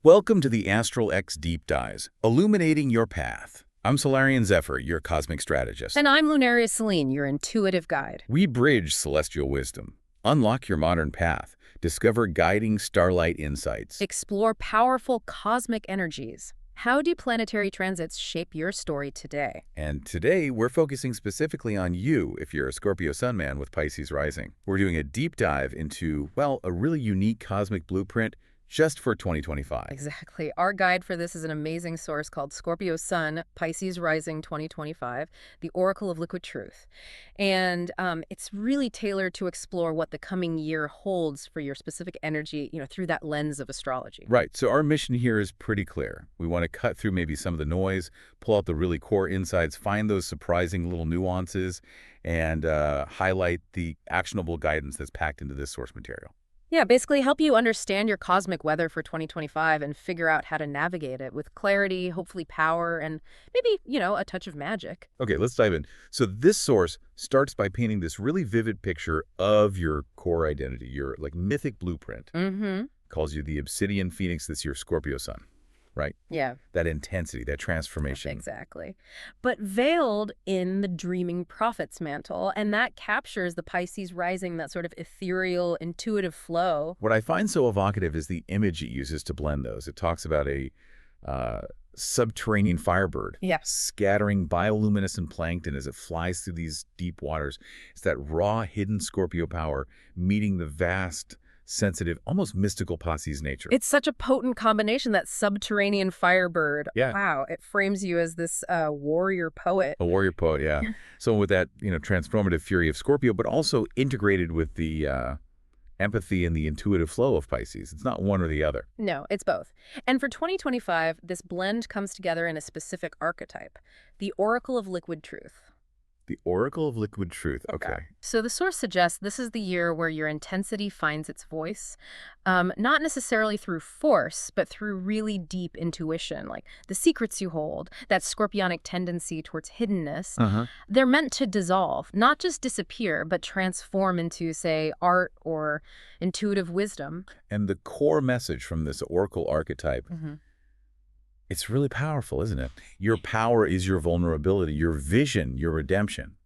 Welcome to the ASTRALX Deep Dives, Illuminating Your Path. I'm Solarian Zephyr, your cosmic strategist. And I'm Lunaria Selene, your intuitive guide. We bridge celestial wisdom, unlock your modern path, discover guiding starlight insights. Explore powerful cosmic energies. How do planetary transits shape your story today? And today, we're focusing specifically on you if you're a Scorpio Sun man with Pisces Rising. We're doing a deep dive into, well, a really unique cosmic blueprint just for 2025. Exactly. Our guide for this is an amazing source called Scorpio Sun, Pisces Rising 2025, the Oracle of Liquid Truth. And it's really tailored to explore what the coming year holds for your specific energy, through that lens of astrology. Right. So our mission here is pretty clear. We want to cut through maybe some of the noise, pull out the really core insights, find those surprising little nuances, and highlight the actionable guidance that's packed into this source material. Yeah, basically help you understand your cosmic weather for 2025 and figure out how to navigate it with clarity, hopefully power, and maybe, a touch of magic. Okay, let's dive in. So this source starts by painting this really vivid picture of your core identity, your mythic blueprint. Mm-hmm. Calls you the obsidian phoenix that's your Scorpio sun, right? Yeah. That intensity, that transformation. Exactly. But veiled in the dreaming prophet's mantle, and that captures the Pisces rising, that sort of ethereal, intuitive flow. What I find so evocative is the image it uses to blend those. It talks about a subterranean firebird scattering bioluminescent plankton as it flies through these deep waters. It's that raw, hidden Scorpio power meeting the vast, sensitive, almost mystical Pisces nature. It's such a potent combination, that subterranean firebird. Yeah. Wow, it frames you as this warrior poet. A warrior poet, yeah. So with that, transformative fury of Scorpio, but also integrated with the empathy and the intuitive flow of Pisces. It's not one or the other. No, it's both. And for 2025, this blend comes together in a specific archetype, the Oracle of Liquid Truth. The Oracle of Liquid Truth. Okay. So the source suggests this is the year where your intensity finds its voice, not necessarily through force, but through really deep intuition, like the secrets you hold, that scorpionic tendency towards hiddenness. They're meant to dissolve, not just disappear, but transform into, say, art or intuitive wisdom. And the core message from this Oracle archetype, it's really powerful, isn't it? Your power is your vulnerability, your vision, your redemption.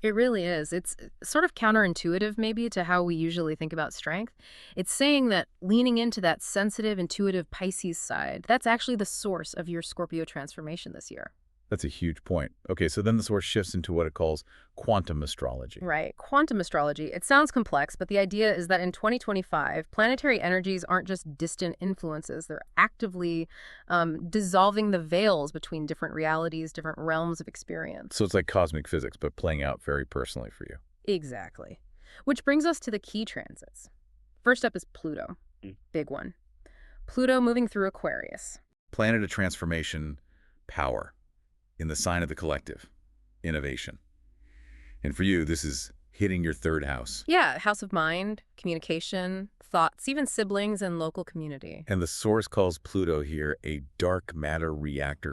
It really is. It's sort of counterintuitive, maybe, to how we usually think about strength. It's saying that leaning into that sensitive, intuitive Pisces side, that's actually the source of your Scorpio transformation this year. That's a huge point. Okay, so then the source shifts into what it calls quantum astrology. Right. Quantum astrology. It sounds complex, but the idea is that in 2025, planetary energies aren't just distant influences. They're actively dissolving the veils between different realities, different realms of experience. So it's like cosmic physics, but playing out very personally for you. Exactly. Which brings us to the key transits. First up is Pluto. Big one. Pluto moving through Aquarius. Planet of transformation, power. In the sign of the collective, innovation. And for you, this is hitting your third house. Yeah, house of mind, communication, thoughts, even siblings and local community. And the source calls Pluto here a dark matter reactor.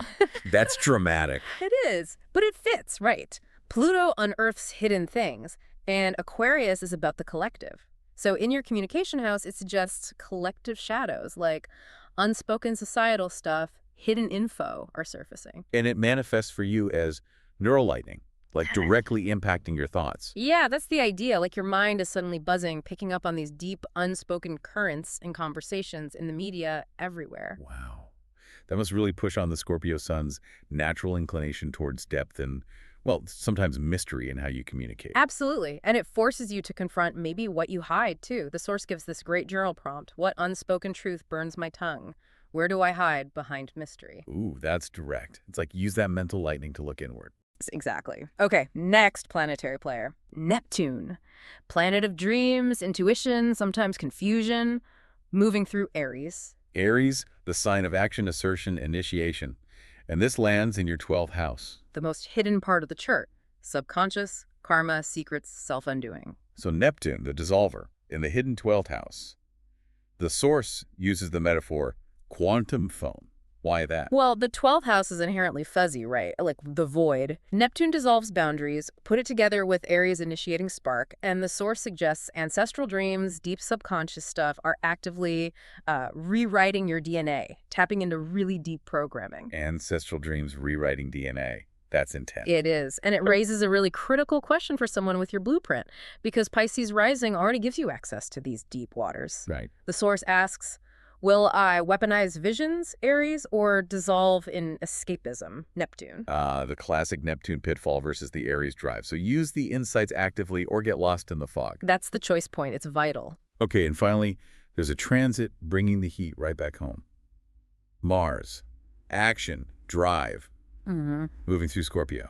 That's dramatic. It is, but it fits, right? Pluto unearths hidden things, and Aquarius is about the collective. So in your communication house, it suggests collective shadows, like unspoken societal stuff, hidden info are surfacing. And it manifests for you as neural lightning, like directly impacting your thoughts. Yeah, that's the idea. Like your mind is suddenly buzzing, picking up on these deep, unspoken currents in conversations in the media everywhere. Wow. That must really push on the Scorpio Sun's natural inclination towards depth and, well, sometimes mystery in how you communicate. Absolutely. And it forces you to confront maybe what you hide, too. The source gives this great journal prompt. What unspoken truth burns my tongue? Where do I hide behind mystery? Ooh, that's direct. It's like use that mental lightning to look inward. Exactly. Okay, next planetary player. Neptune. Planet of dreams, intuition, sometimes confusion, moving through Aries. Aries, the sign of action, assertion, initiation. And this lands in your 12th house. The most hidden part of the chart. Subconscious, karma, secrets, self-undoing. So Neptune, the dissolver, in the hidden 12th house. The source uses the metaphor quantum foam, Why that? Well, the 12th house is inherently fuzzy, right? Like the void. Neptune dissolves boundaries, put it together with Aries initiating spark, and the source suggests ancestral dreams, deep subconscious stuff are actively rewriting your DNA, tapping into really deep programming. Ancestral dreams rewriting DNA. That's intense. It is. And it raises a really critical question for someone with your blueprint, because Pisces Rising already gives you access to these deep waters. Right. The source asks, will I weaponize visions, Aries, or dissolve in escapism, Neptune? The classic Neptune pitfall versus the Aries drive. So use the insights actively or get lost in the fog. That's the choice point. It's vital. Okay, and finally, there's a transit bringing the heat right back home. Mars, action, drive, moving through Scorpio.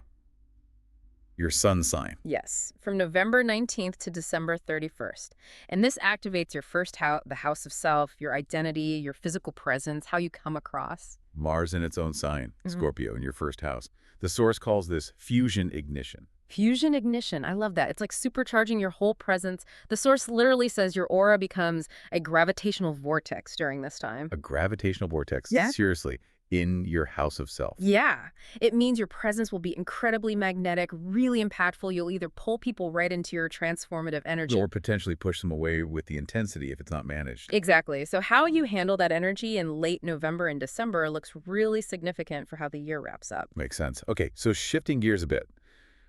Your sun sign. Yes, from November 19th to December 31st. And this activates your first house, the house of self, your identity, your physical presence, how you come across. Mars in its own sign, Scorpio in your first house. The source calls this fusion ignition. Fusion ignition. I love that. It's like supercharging your whole presence. The source literally says your aura becomes a gravitational vortex during this time. A gravitational vortex? Yeah. Seriously, in your house of self. Yeah. It means your presence will be incredibly magnetic, really impactful. You'll either pull people right into your transformative energy, Or potentially push them away with the intensity if it's not managed. Exactly. So how you handle that energy in late November and December looks really significant for how the year wraps up. Makes sense. Okay, so shifting gears a bit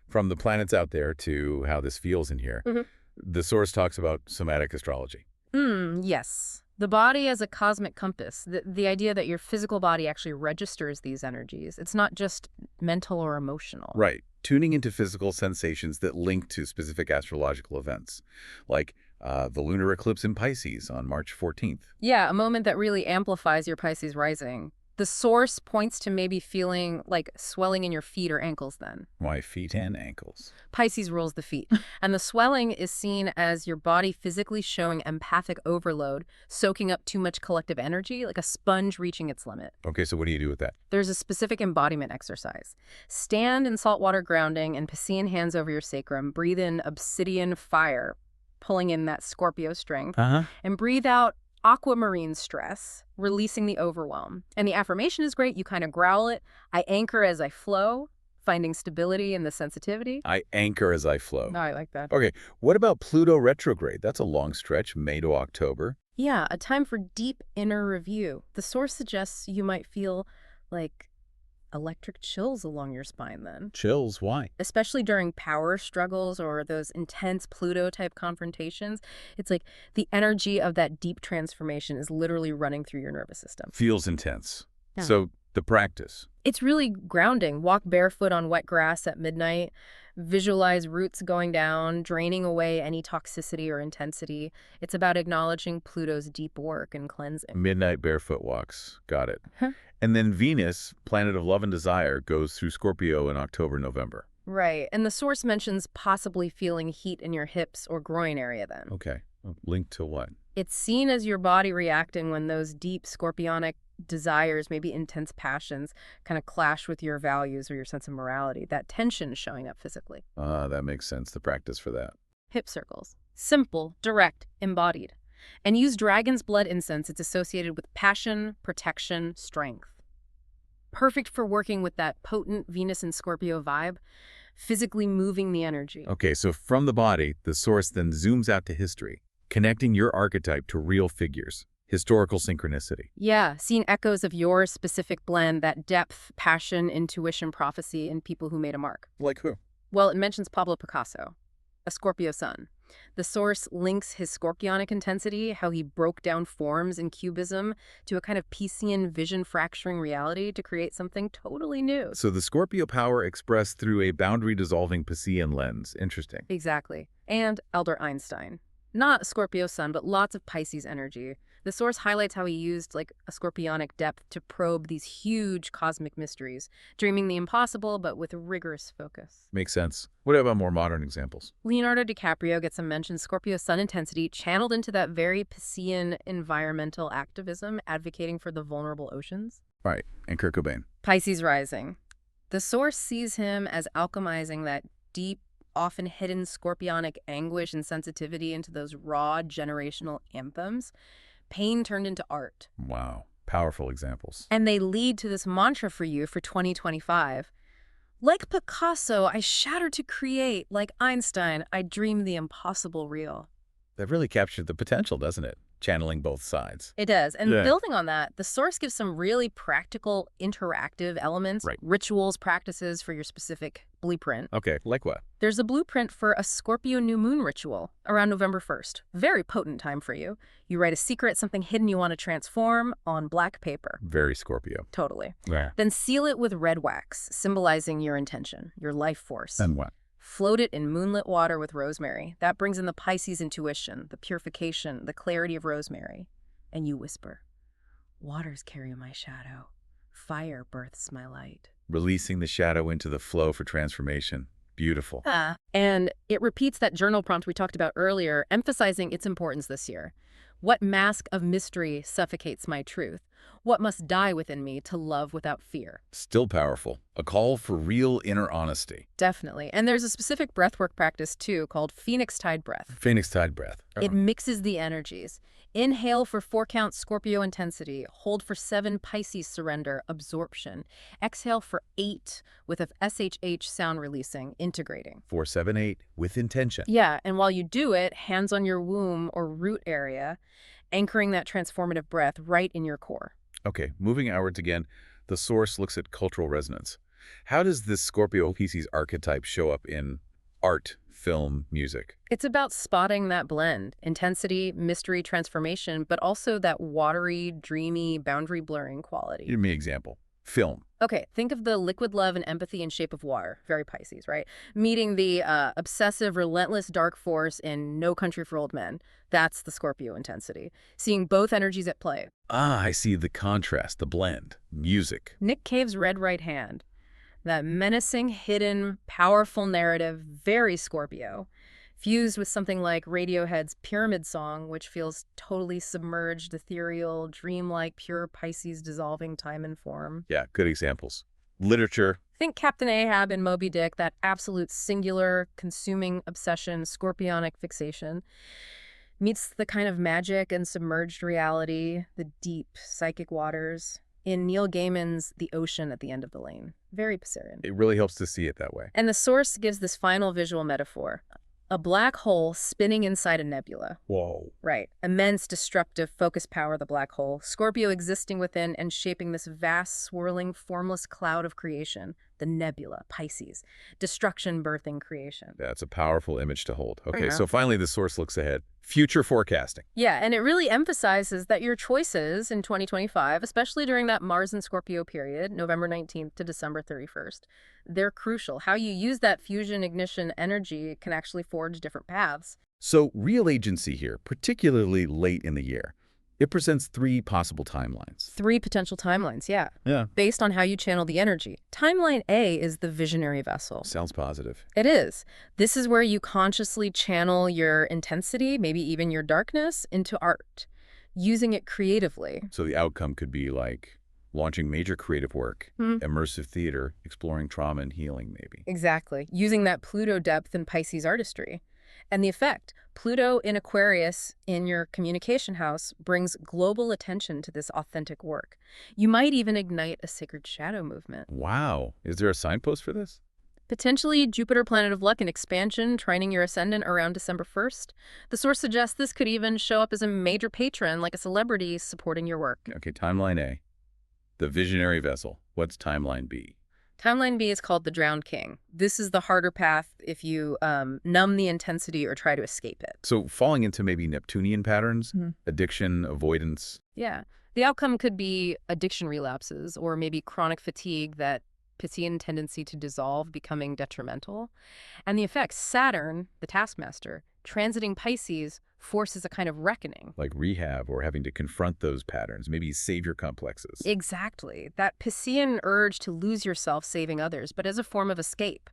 from the planets out there to how this feels in here, the source talks about somatic astrology. Yes. The body as a cosmic compass, the idea that your physical body actually registers these energies. It's not just mental or emotional. Right. Tuning into physical sensations that link to specific astrological events, like the lunar eclipse in Pisces on March 14th. Yeah, a moment that really amplifies your Pisces rising. The source points to maybe feeling like swelling in your feet or ankles then. Why feet and ankles? Pisces rules the feet. And the swelling is seen as your body physically showing empathic overload, soaking up too much collective energy, like a sponge reaching its limit. Okay, so what do you do with that? There's a specific embodiment exercise. Stand in saltwater grounding and Piscean hands over your sacrum. Breathe in obsidian fire, pulling in that Scorpio strength. And breathe out aquamarine stress, releasing the overwhelm. And the affirmation is great. You kind of growl it. I anchor as I flow, finding stability in the sensitivity. I anchor as I flow. No, I like that. Okay, what about Pluto retrograde? That's a long stretch, May to October. Yeah, a time for deep inner review. The source suggests you might feel like electric chills along your spine then. Chills? Why? Especially during power struggles or those intense Pluto-type confrontations. It's like the energy of that deep transformation is literally running through your nervous system. Feels intense. Yeah. So the practice. It's really grounding. Walk barefoot on wet grass at midnight. Visualize roots going down, draining away any toxicity or intensity. It's about acknowledging Pluto's deep work and cleansing. Midnight barefoot walks. Got it. And then Venus, planet of love and desire, goes through Scorpio in October, November. Right. And the source mentions possibly feeling heat in your hips or groin area then. Okay. Linked to what? It's seen as your body reacting when those deep scorpionic desires, maybe intense passions, kind of clash with your values or your sense of morality. That tension is showing up physically. That makes sense, the practice for that. Hip circles. Simple, direct, embodied. And use dragon's blood incense. It's associated with passion, protection, strength. Perfect for working with that potent Venus and Scorpio vibe, physically moving the energy. Okay, so from the body, the source then zooms out to history, connecting your archetype to real figures. Historical synchronicity. Yeah, seeing echoes of your specific blend, that depth, passion, intuition, prophecy in people who made a mark. Like who? Well, it mentions Pablo Picasso, a Scorpio Sun. The source links his scorpionic intensity, how he broke down forms in Cubism, to a kind of Piscean vision-fracturing reality to create something totally new. So the Scorpio power expressed through a boundary-dissolving Piscean lens. Interesting. Exactly. And Elder Einstein. Not Scorpio Sun, but lots of Pisces energy. The source highlights how he used like a scorpionic depth to probe these huge cosmic mysteries, dreaming the impossible but with rigorous focus. Makes sense. What about more modern examples? Leonardo DiCaprio gets a mention Scorpio Sun intensity channeled into that very Piscean environmental activism, advocating for the vulnerable oceans. Right, and Kurt Cobain. Pisces Rising. The source sees him as alchemizing that deep, often hidden scorpionic anguish and sensitivity into those raw generational anthems. Pain turned into art. Wow. Powerful examples. And they lead to this mantra for you for 2025. Like Picasso, I shatter to create. Like Einstein, I dream the impossible real. That really captured the potential, doesn't it? Channeling both sides. It does. And Yeah. building on that, the source gives some really practical, interactive elements, Right. rituals, practices for your specific blueprint. Okay, like what? There's a blueprint for a Scorpio New Moon ritual around November 1st. Very potent time for you. You write a secret, something hidden you want to transform on black paper. Very Scorpio. Totally. Yeah. Then seal it with red wax, symbolizing your intention, your life force. And what? Float it in moonlit water with rosemary. That brings in the Pisces intuition, the purification, the clarity of rosemary. And you whisper, waters carry my shadow. Fire births my light. Releasing the shadow into the flow for transformation. Beautiful. And it repeats that journal prompt we talked about earlier, emphasizing its importance this year. What mask of mystery suffocates my truth? What must die within me to love without fear? Still powerful. A call for real inner honesty. Definitely. And there's a specific breathwork practice, too, called Phoenix Tide Breath. Phoenix tide breath. It mixes the energies. Inhale for 4 count Scorpio intensity. Hold for 7 Pisces surrender, absorption. Exhale for 8 with a SHH sound releasing, integrating. 478 with intention. Yeah, and while you do it, hands on your womb or root area, anchoring that transformative breath right in your core. Okay, moving outwards again, the source looks at cultural resonance. How does this Scorpio Pisces archetype show up in art, film, music? It's about spotting that blend, intensity, mystery, transformation, but also that watery, dreamy, boundary blurring quality. Give me an example. Film. Okay, think of the liquid love and empathy in Shape of Water, very Pisces, right? Meeting the obsessive, relentless dark force in No Country for Old Men. That's the Scorpio intensity. Seeing both energies at play. Ah, I see the contrast, the blend. Music. Nick Cave's Red Right Hand. That menacing, hidden, powerful narrative, very Scorpio. Fused with something like Radiohead's Pyramid Song, which feels totally submerged, ethereal, dreamlike, pure Pisces dissolving time and form. Yeah, good examples. Literature. Think Captain Ahab in Moby Dick, that absolute singular, consuming obsession, scorpionic fixation, meets the kind of magic and submerged reality, the deep psychic waters, in Neil Gaiman's The Ocean at the End of the Lane. Very Piscean. It really helps to see it that way. And the source gives this final visual metaphor. A black hole spinning inside a nebula. Whoa. Right. Immense, destructive focus power of the black hole. Scorpio existing within and shaping this vast, swirling, formless cloud of creation. The nebula, Pisces. Destruction birthing creation. That's a powerful image to hold. Okay, Yeah. so finally the source looks ahead. Future forecasting. Yeah, and it really emphasizes that your choices in 2025, especially during that Mars and Scorpio period, November 19th to December 31st, they're crucial. How you use that fusion ignition energy can actually forge different paths. So real agency here, particularly late in the year. It presents 3 possible timelines. 3 potential timelines, yeah. Yeah. Based on how you channel the energy. Timeline A is the visionary vessel. Sounds positive. It is. This is where you consciously channel your intensity, maybe even your darkness, into art, using it creatively. So the outcome could be like launching major creative work, immersive theater, exploring trauma and healing maybe. Exactly. Using that Pluto depth in Pisces artistry. And the effect, Pluto in Aquarius in your communication house brings global attention to this authentic work. You might even ignite a sacred shadow movement. Wow. Is there a signpost for this? Potentially Jupiter, planet of luck and expansion, trining your ascendant around December 1st. The source suggests this could even show up as a major patron, like a celebrity supporting your work. Okay, timeline A. The visionary vessel. What's timeline B? Timeline B is called the Drowned King. This is the harder path if you numb the intensity or try to escape it. So falling into maybe Neptunian patterns, addiction, avoidance. Yeah. The outcome could be addiction relapses or maybe chronic fatigue, that Piscean tendency to dissolve, becoming detrimental. And the effects, Saturn, the taskmaster, transiting Pisces, forces a kind of reckoning. Like rehab or having to confront those patterns, maybe savior complexes. Exactly. That Piscean urge to lose yourself saving others, but as a form of escape.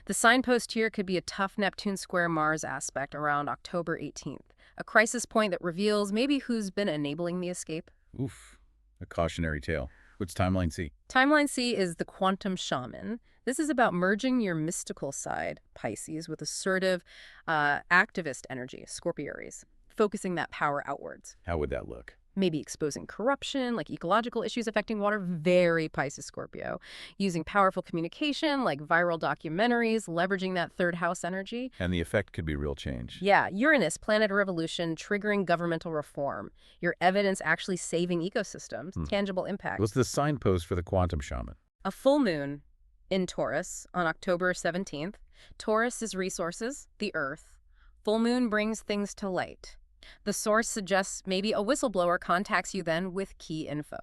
The signpost here could be a tough Neptune square Mars aspect around October 18th, a crisis point that reveals maybe who's been enabling the escape. Oof, a cautionary tale. What's timeline C? Timeline C is the quantum shaman. This is about merging your mystical side, Pisces, with assertive, activist energy, Scorpio Aries, focusing that power outwards. How would that look? maybe exposing corruption, like ecological issues affecting water, very Pisces Scorpio. Using powerful communication, like viral documentaries, leveraging that third house energy. And the effect could be real change. Yeah, Uranus, planet of revolution, triggering governmental reform. Your evidence actually saving ecosystems, tangible impact. What's the signpost for the quantum shaman? A full moon in Taurus on October 17th. Taurus is resources, the earth. Full moon brings things to light. The source suggests maybe a whistleblower contacts you then with key info.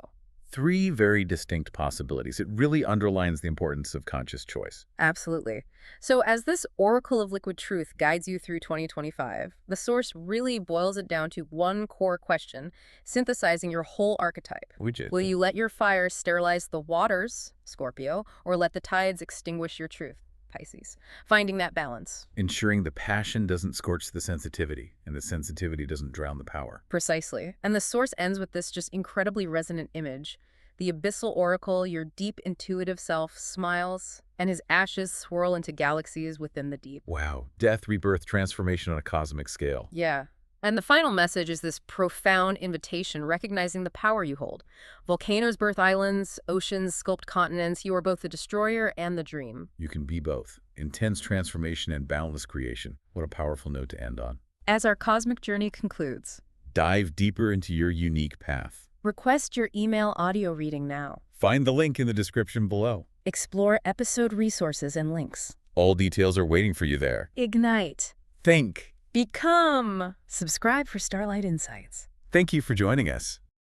3 very distinct possibilities. It really underlines the importance of conscious choice. Absolutely. So as this oracle of liquid truth guides you through 2025, the source really boils it down to one core question, synthesizing your whole archetype. Will you let your fire sterilize the waters, Scorpio, or let the tides extinguish your truth, Pisces? Finding that balance. Ensuring the passion doesn't scorch the sensitivity, and the sensitivity doesn't drown the power. Precisely. And the source ends with this just incredibly resonant image. The abyssal oracle, your deep intuitive self, smiles, and his ashes swirl into galaxies within the deep. Wow. Death, rebirth, transformation on a cosmic scale. Yeah. And the final message is this profound invitation, recognizing the power you hold. Volcanoes birth islands, oceans sculpt continents. You are both the destroyer and the dream. You can be both. Intense transformation and boundless creation. What a powerful note to end on. As our cosmic journey concludes, dive deeper into your unique path. Request your email audio reading now. Find the link in the description below. Explore episode resources and links. All details are waiting for you there. Ignite. Think. Become. Subscribe for Starlight Insights. Thank you for joining us.